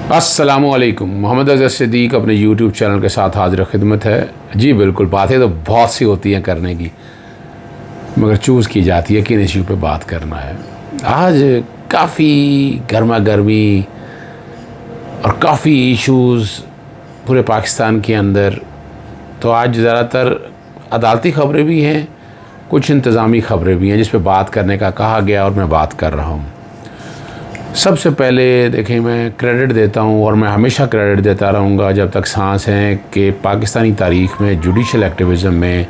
अस्सलामुअलैकुम। मोहम्मद अज़हर सिद्दीक़ अपने YouTube channel के साथ हाज़िर खिदमत है। जी बिल्कुल, बातें तो बहुत सी होती हैं करने की, मगर चूज़ की जाती है किन इशू पे बात करना है। आज काफ़ी गर्मा गर्मी और काफ़ी इश्यूज़ पूरे पाकिस्तान के अंदर। तो आज ज़्यादातर अदालती ख़बरें भी हैं, कुछ इंतज़ामी ख़बरें भी हैं जिस पे बात करने का कहा गया और मैं बात कर रहा हूँ। सबसे पहले देखें, मैं क्रेडिट देता हूँ और मैं हमेशा क्रेडिट देता रहूँगा जब तक सांस है कि पाकिस्तानी तारीख़ में जुडिशल एक्टिविज़म में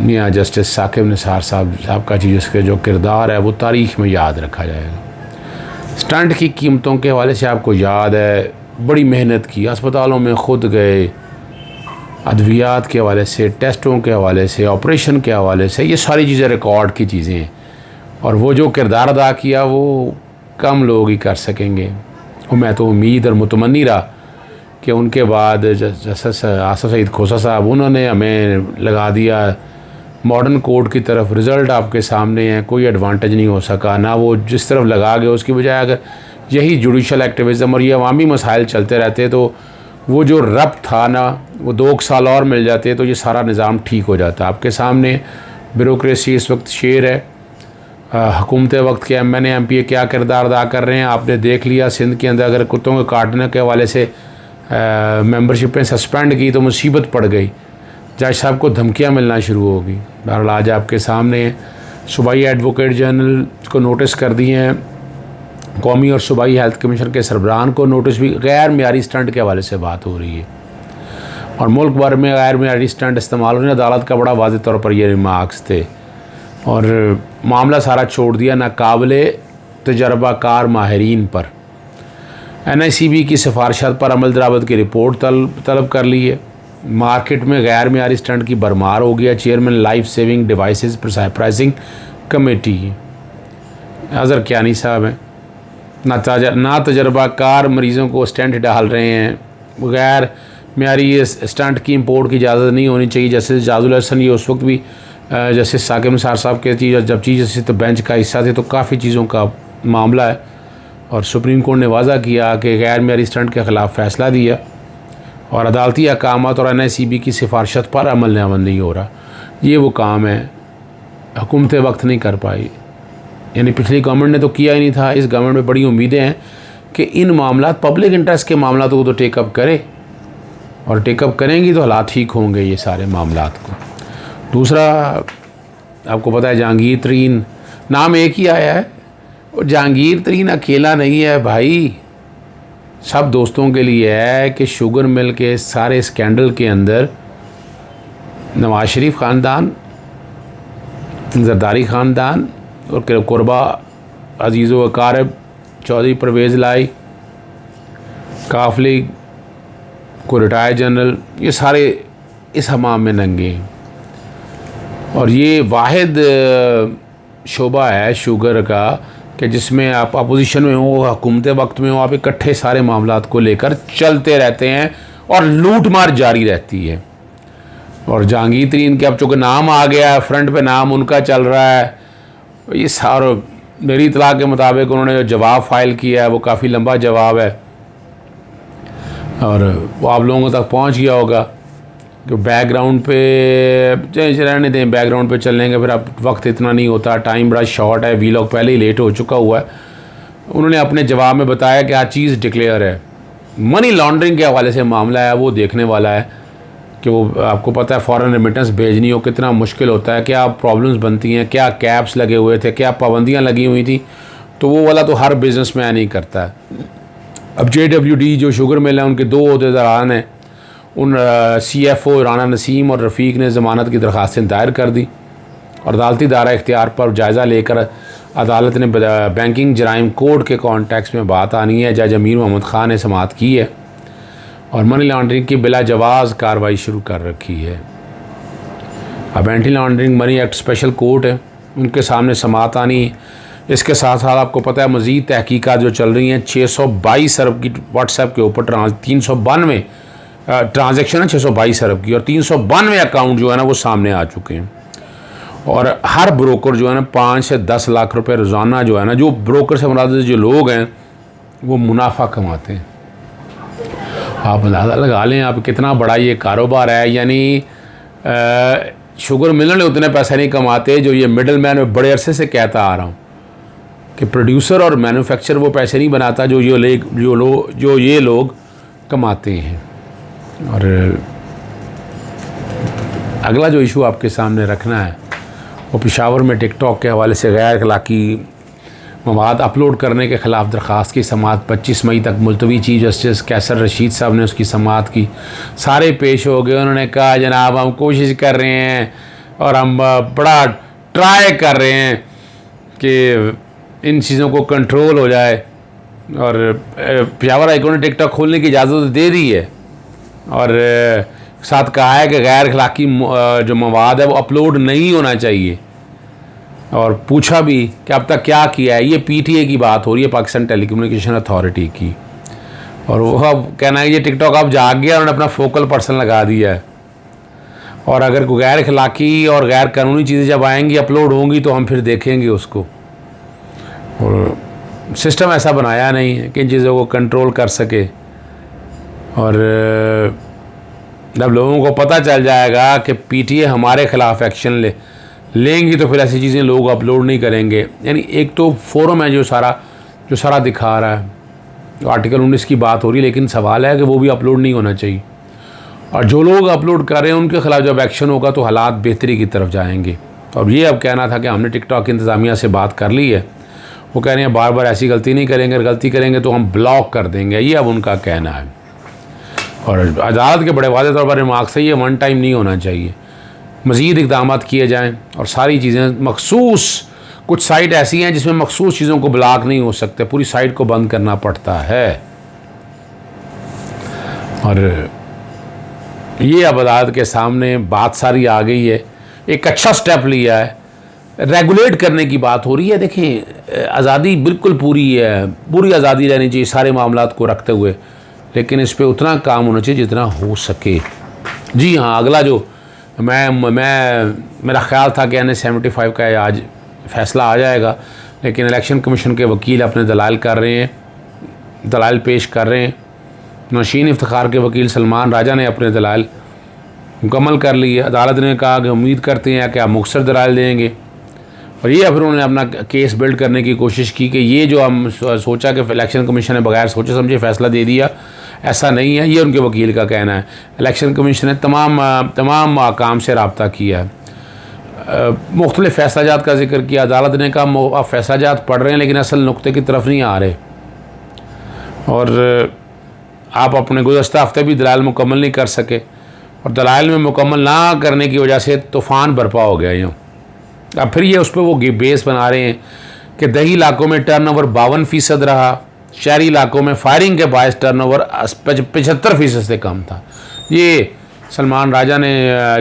मियाँ जस्टिस साकिब निसार साहब का जिसके जो किरदार है वो तारीख़ में याद रखा जाएगा। स्टंट की कीमतों के हवाले से आपको याद है, बड़ी मेहनत की, अस्पतालों में ख़ुद गए, अद्वियात के हवाले से, टेस्टों के हवाले से, ऑपरेशन के हवाले से, ये सारी चीज़ें रिकॉर्ड की चीज़ें हैं। और वो जो किरदार अदा किया वो कम लोग ही कर सकेंगे। और मैं तो उम्मीद और मुतमन्नी रहा कि उनके बाद जस्टिस आसिफ सईद खोसा साहब, उन्होंने हमें लगा दिया मॉडर्न कोर्ट की तरफ। रिज़ल्ट आपके सामने है, कोई एडवांटेज नहीं हो सका ना, वो जिस तरफ लगा गए उसकी बजाय अगर यही जुडिशल एक्टिविज़म और ये अवामी मसाइल चलते रहते तो वो जो रब्त था ना, वो 2 साल और मिल जाते तो ये सारा निज़ाम ठीक हो जाता। आपके सामने ब्यूरोक्रेसी इस वक्त शेर है। हुकूमत वक्त के MNA MPA क्या किरदार अदा कर रहे हैं आपने देख लिया। सिंध के अंदर अगर कुत्तों के काटने के हवाले से मेंबरशिपें सस्पेंड की तो मुसीबत पड़ गई, जज साहब को धमकियां मिलना शुरू हो गई। बहरहाल आज आपके सामने सूबाई एडवोकेट जनरल को नोटिस कर दिए हैं, कौमी और सूबाई हेल्थ कमीशन के सरबराहान को नोटिस भी। गैर मियारी स्टंट के हवाले से बात हो रही है और मुल्क भर में गैर मियारी स्टंट इस्तेमाल हो रहे हैं। अदालत का बड़ा वाज़ेह तौर पर ये रिमार्क्स थे और मामला सारा छोड़ दिया नाकाबिले तजर्बाकार माहिरीन पर। NICB की सिफारिशात पर अमल दरामद की रिपोर्ट तलब कर ली है। मार्केट में गैर मियारी स्टंट की भरमार हो गया। Chairman life saving devices pricing committee Azhar Kiyani साहब हैं, ना तजर्बाकार मरीज़ों को स्टेंट डाल रहे हैं। गैर मियारी स्टंट की इंपोर्ट की इजाज़त नहीं होनी चाहिए। जस्टिस जाजुल हसन ये उस वक्त भी जस्टिस साकिब निसार साहब के जब चीफ जस्टिस तो बेंच का हिस्सा थे, तो काफ़ी चीज़ों का मामला है और सुप्रीम कोर्ट ने वाज़ा किया कि गैर मियारी स्टंट के ख़िलाफ़ फ़ैसला दिया और अदालती अहकामात और NICB की सिफारिशत पर अमल नहीं हो रहा। ये वो काम है हुकूमत वक्त नहीं कर पाई, यानी पिछली गवर्नमेंट ने तो किया ही नहीं था। इस गवर्नमेंट में बड़ी उम्मीदें हैं कि इन मामला पब्लिक इंटरेस्ट के मामला तो टेकअप करे और टेकअप करेंगी तो हालात ठीक होंगे ये सारे मामला को। दूसरा, आपको पता है जहांगीर तरीन नाम एक ही आया है और जहांगीर तरीन अकेला नहीं है भाई, सब दोस्तों के लिए है कि शुगर मिल के सारे स्कैंडल के अंदर नवाज शरीफ ख़ानदान, जरदारी ख़ानदान और कुरबा अजीज़ व अकारब चौधरी परवेज़ लाई, काफली को रिटायर्ड जनरल, ये सारे इस हमाम में नंगे हैं। और ये वाहिद शोबा है शुगर का कि जिसमें आप अपोजिशन में हो, हुकूमत वक्त में हो, आप इकट्ठे सारे मामलात को लेकर चलते रहते हैं और लूट मार जारी रहती है। और जहांगीर तरीन के अब चूँकि नाम आ गया है, फ्रंट पे नाम उनका चल रहा है, ये सारा मेरी इतला के मुताबिक उन्होंने जो जवाब फ़ाइल किया है वो काफ़ी लंबा जवाब है और वो आप लोगों तक पहुंच गया होगा कि बैकग्राउंड पे रहने दें, बैकग्राउंड पे चल लेंगे फिर अब वक्त इतना नहीं होता, टाइम बड़ा शॉर्ट है, वीलॉग पहले ही लेट हो चुका हुआ है। उन्होंने अपने जवाब में बताया कि हर चीज़ डिक्लेयर है। मनी लॉन्ड्रिंग के हवाले से मामला है, वो देखने वाला है कि वो आपको पता है फॉरेन रेमिटेंस भेजनी हो कितना मुश्किल होता है, क्या प्रॉब्लम्स बनती हैं, क्या कैप्स लगे हुए थे, क्या पाबंदियाँ लगी हुई थी, तो वो वाला तो हर बिज़नेस मैन ही करता है। अब JWD जो शुगर मिल है उनके 2 अहदेदारान हैं, उन CFO राना नसीम और रफ़ीक ने ज़मानत की दरख्वास्तें दायर कर दी और अदालती दायरा इख्तियार पर जायज़ा लेकर अदालत ने बैंकिंग जराइम कोड के कॉन्टेक्स्ट में बात आनी है। जज अमीर मोहम्मद ख़ान ने समाअत की है और मनी लॉन्ड्रिंग की बिला जवाज़ कार्रवाई शुरू कर रखी है। अब anti laundering money act special court है, उनके सामने समाअत आनी है। इसके साथ साथ आपको पता है मज़ीद तहकीकात जो चल रही हैं। 622 अरब की व्हाट्सएप के ऊपर 392 ट्रांजेक्शन है 622 अरब की और 392 अकाउंट जो है ना वो सामने आ चुके हैं और हर ब्रोकर जो है ना 5 से 10 लाख रुपए रोज़ाना जो है ना, जो ब्रोकर से मुराद जो लोग हैं वो मुनाफा कमाते हैं। आप अंदाज़ा लगा लें आप कितना बड़ा ये कारोबार है। यानी शुगर मिलर उतने पैसा नहीं कमाते जो ये मिडल मैन में बड़े अरसे से कहता आ रहा हूँ कि प्रोड्यूसर और मैन्युफैक्चर वो पैसे नहीं बनाता जो ये लोग कमाते हैं। और अगला जो इशू आपके सामने रखना है वो पेशावर में टिकटॉक के हवाले से गैर अखलाकी मवाद अपलोड करने के ख़िलाफ़ दरख्वास्त की समाअत 25 मई तक मुलतवी। चीफ जस्टिस कैसर रशीद साहब ने उसकी समाअत की। सारे पेश हो गए। उन्होंने कहा जनाब हम कोशिश कर रहे हैं और हम बड़ा ट्राई कर रहे हैं कि इन चीज़ों को कंट्रोल हो जाए। और पेशावर हाई कोर्ट ने टिकटॉक खोलने की इजाज़त दे दी है और साथ कहा है कि गैर अखलाकी जो मवाद है वो अपलोड नहीं होना चाहिए। और पूछा भी कि अब तक क्या किया है। ये पीटीए की बात हो रही है, पाकिस्तान टेलीकम्युनिकेशन अथॉरिटी की। और वो अब कहना है ये टिकटॉक अब जाग गया, उन्होंने अपना फोकल पर्सन लगा दिया है। और अगर कोई गैर अखलाकी और गैर कानूनी चीज़ें जब आएंगी अपलोड होंगी तो हम फिर देखेंगे उसको। और सिस्टम ऐसा बनाया नहीं है कि इन चीज़ों को कंट्रोल कर सके। और जब लोगों को पता चल जाएगा कि पीटीए हमारे ख़िलाफ़ एक्शन लेंगी तो फिर ऐसी चीज़ें लोग अपलोड नहीं करेंगे। यानी एक तो फोरम है जो सारा दिखा रहा है। आर्टिकल 19 की बात हो रही है, लेकिन सवाल है कि वो भी अपलोड नहीं होना चाहिए। और जो लोग अपलोड कर रहे हैं उनके ख़िलाफ़ जब एक्शन होगा तो हालात बेहतरी की तरफ जाएंगे। और ये अब कहना था कि हमने टिकटॉक की इंतज़ामिया से बात कर ली है, वो कह रहे हैं बार बार ऐसी गलती नहीं करेंगे, अगर गलती करेंगे तो हम ब्लॉक कर देंगे। ये अब उनका कहना है। और अदालत के बड़े वाज़ेह तौर पर रिमार्क्स है ये वन टाइम नहीं होना चाहिए, मज़ीद इक़दाम किए जाएँ। और सारी चीज़ें मखसूस कुछ साइट ऐसी हैं जिसमें मखसूस चीज़ों को ब्लॉक नहीं हो सकते, पूरी साइट को बंद करना पड़ता है। और ये अब अदालत के सामने बात सारी आ गई है, एक अच्छा स्टेप लिया है, रेगुलेट करने की बात हो रही है। देखें आज़ादी बिल्कुल पूरी है, पूरी आज़ादी रहनी चाहिए सारे मामलात को रखते हुए, लेकिन इस पर उतना काम होना चाहिए जितना हो सके। जी हाँ, अगला जो मेरा ख़्याल था कि NA-75 का आज फ़ैसला आ जाएगा, लेकिन इलेक्शन कमीशन के वकील अपने दलाइल पेश कर रहे हैं। नौशीन इफ्तिखार के वकील सलमान राजा ने अपने दलाइल मुकम्मल कर लिए। अदालत ने कहा कि उम्मीद करते हैं कि आप मुख्तसर दलाइल देंगे। और ये फिर उन्होंने अपना केस बिल्ड करने की कोशिश की कि ये जो हम सोचा कि इलेक्शन कमीशन ने बगैर सोचे समझे फ़ैसला दे दिया, ऐसा नहीं है। ये उनके वकील का कहना है। इलेक्शन कमीशन ने तमाम काम से रब्ता किया है, मुख्तलिफ़ फ़ैसलाजात का जिक्र किया। अदालत ने कहा आप फ़ैसलाजात पढ़ रहे हैं लेकिन असल नुक्ते की तरफ नहीं आ रहे, और आप अपने गुज़श्ता हफ्ते भी दलाइल मुकम्मल नहीं कर सके, और दलाइल में मुकम्मल ना करने की वजह से तूफ़ान बरपा हो गया यूँ। अब फिर ये उस पर वो बेस बना रहे हैं कि दही इलाकों में टर्नओवर 52% रहा, शहरी इलाकों में फायरिंग के बायस टर्नओवर 75% से कम था। ये सलमान राजा ने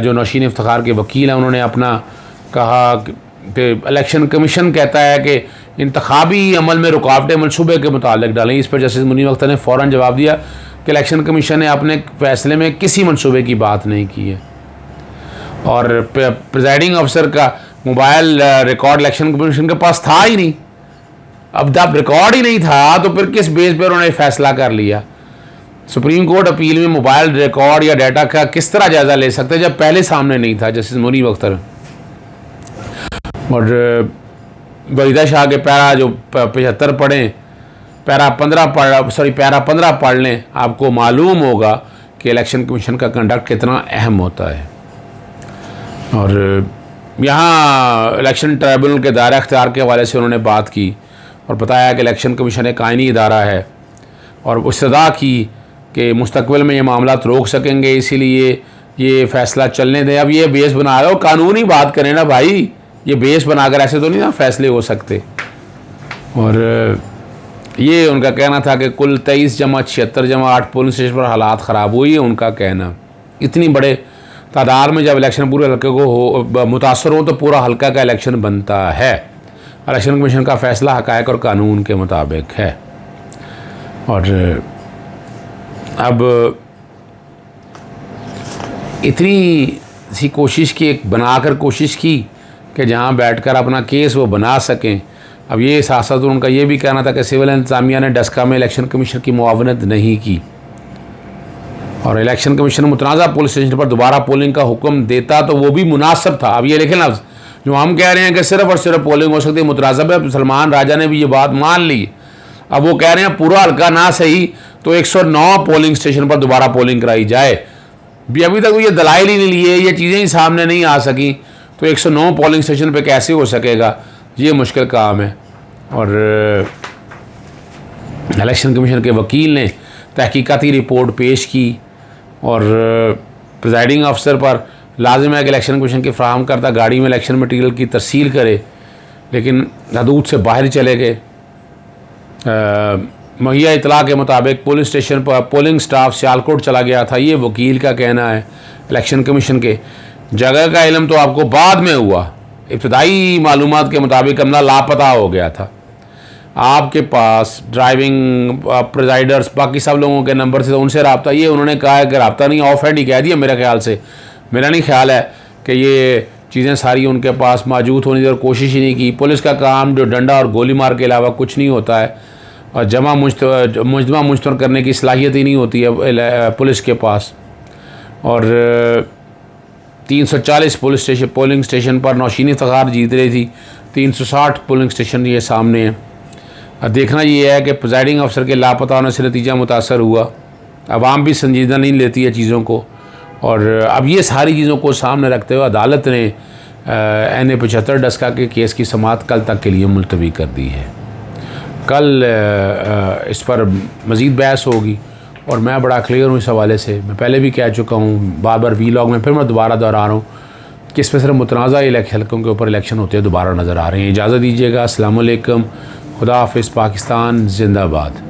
जो नौशीन इफ्तिखार के वकील हैं उन्होंने अपना कहा कि इलेक्शन कमीशन कहता है कि इंतखाबी अमल में रुकावटें मनसूबे के मुतालिक डालें। इस पर जस्टिस मुनीर अख्तर ने फ़ौरन जवाब दिया कि इलेक्शन कमीशन ने अपने फ़ैसले में किसी मनसूबे की बात नहीं की है। और प्रिजाइडिंग अफसर का मोबाइल रिकॉर्ड इलेक्शन कमीशन के पास था ही नहीं। अब जब रिकॉर्ड ही नहीं था तो फिर किस बेस पर उन्होंने फ़ैसला कर लिया। सुप्रीम कोर्ट अपील में मोबाइल रिकॉर्ड या डाटा का किस तरह जायज़ा ले सकते जब पहले सामने नहीं था। जस्टिस मुनीर अख्तर और वहीदा शाह के पैरा जो 75 पढ़ें, पैरा 15 पढ़ लें, आपको मालूम होगा कि इलेक्शन कमीशन का कंडक्ट कितना अहम होता है। और यहाँ इलेक्शन ट्राइब्यूनल के दायरा अख्तियार के हवाले से उन्होंने बात की और बताया कि इलेक्शन कमीशन एक आइनी इदारा है और इस्तदा की कि मुस्तकबिल में ये मामला रोक सकेंगे, इसीलिए ये फ़ैसला चलने दें। अब ये बेस बना रहे हो, कानूनी बात करें ना भाई, ये बेस बनाकर ऐसे तो नहीं ना फ़ैसले हो सकते। और ये उनका कहना था कि कुल 23 जमा 76 जमा 8 पोलिंग स्टेशन पर हालात ख़राब हुई है। उनका कहना इतनी बड़े तादाद में जब इलेक्शन पूरे हल्के को मुतासर हो तो पूरा हल्का का इलेक्शन बनता है। इलेक्शन कमीशन का फ़ैसला हक़ाइक़ और कानून के मुताबिक है। और अब इतनी सी कोशिश की, बनाकर कोशिश की कि जहाँ बैठकर अपना केस वो बना सकें, अब ये साथ साथ उनका ये भी कहना था कि सिविल इंतज़ामिया ने डस्का में इलेक्शन कमीशन की मुआवनत नहीं की और इलेक्शन कमीशन मुतनाज़ा पुलिस स्टेशन पर दोबारा पोलिंग का हुक्म देता तो वो भी मुनासिब था। अब ये लेकिन अब जो हम कह रहे हैं कि सिर्फ और सिर्फ पोलिंग हो सकती है मुतनाज़ब है, सलमान राजा ने भी ये बात मान ली। अब वो कह रहे हैं पूरा हल्का ना सही तो 109 पोलिंग स्टेशन पर दोबारा पोलिंग कराई जाए। भी अभी तक ये दलाइल ही नहीं लिए, ये चीज़ें ही सामने नहीं आ सकी, तो 109 पोलिंग स्टेशन पे कैसे हो सकेगा, ये मुश्किल काम है। और इलेक्शन कमीशन के वकील ने तहकीकाती रिपोर्ट पेश की और प्रिजाइडिंग अफसर पर लाजिम है कि इलेक्शन कमीशन की फ्राहम करदा गाड़ी में इलेक्शन मटीरियल की तरसील करे, लेकिन हदूद से बाहर चले गए। मुहैया इतला के मुताबिक पुलिस स्टेशन पर पोलिंग स्टाफ सियालकोट चला गया था, ये वकील का कहना है। इलेक्शन कमीशन के जगह का इल्म तो आपको बाद में हुआ, इब्तदाई मालूमात के मुताबिक अमला लापता हो गया था। आपके पास ड्राइविंग प्रिजाइडर्स बाकी सब लोगों के नंबर से, तो उनसे रब्ता, ये उन्होंने कहा है कि रब्ता नहीं, ऑफ हैंड ही कह दिया। मेरे ख्याल से, मेरा नहीं ख्याल है कि ये चीज़ें सारी उनके पास मौजूद होने की और कोशिश ही नहीं की। पुलिस का काम जो डंडा और गोली मार के अलावा कुछ नहीं होता है और जमा मुश्तर करने की सलाहियत ही नहीं होती है पुलिस के पास। और 340 पोलिंग स्टेशन पर नौशीन इफ्तिखार जीत रही थी, 360 पोलिंग स्टेशन ये सामने हैं। अब देखना ये है कि प्रिजाइडिंग अफसर के लापता होने से नतीजा मुतासर हुआ। अवाम भी संजीदा नहीं लेती है चीज़ों को, और अब ये सारी चीज़ों को सामने रखते हुए अदालत ने NA 75 डस्का के केस की समाअत कल तक के लिए मुलतवी कर दी है। कल इस पर मज़ीद बहस होगी और मैं बड़ा क्लियर हूँ इस हवाले से। मैं पहले भी कह चुका हूँ बार बार वीलॉग में, फिर मैं दोबारा दोहरा रहा हूँ कि इस पर सिर्फ मुतनाज़ा हल्कों के ऊपर इलेक्शन होते हैं दोबारा नज़र आ रहे हैं। इजाज़त दीजिएगा। अस्सलाम वालेकुम, खुदा हाफिज़, पाकिस्तान जिंदाबाद।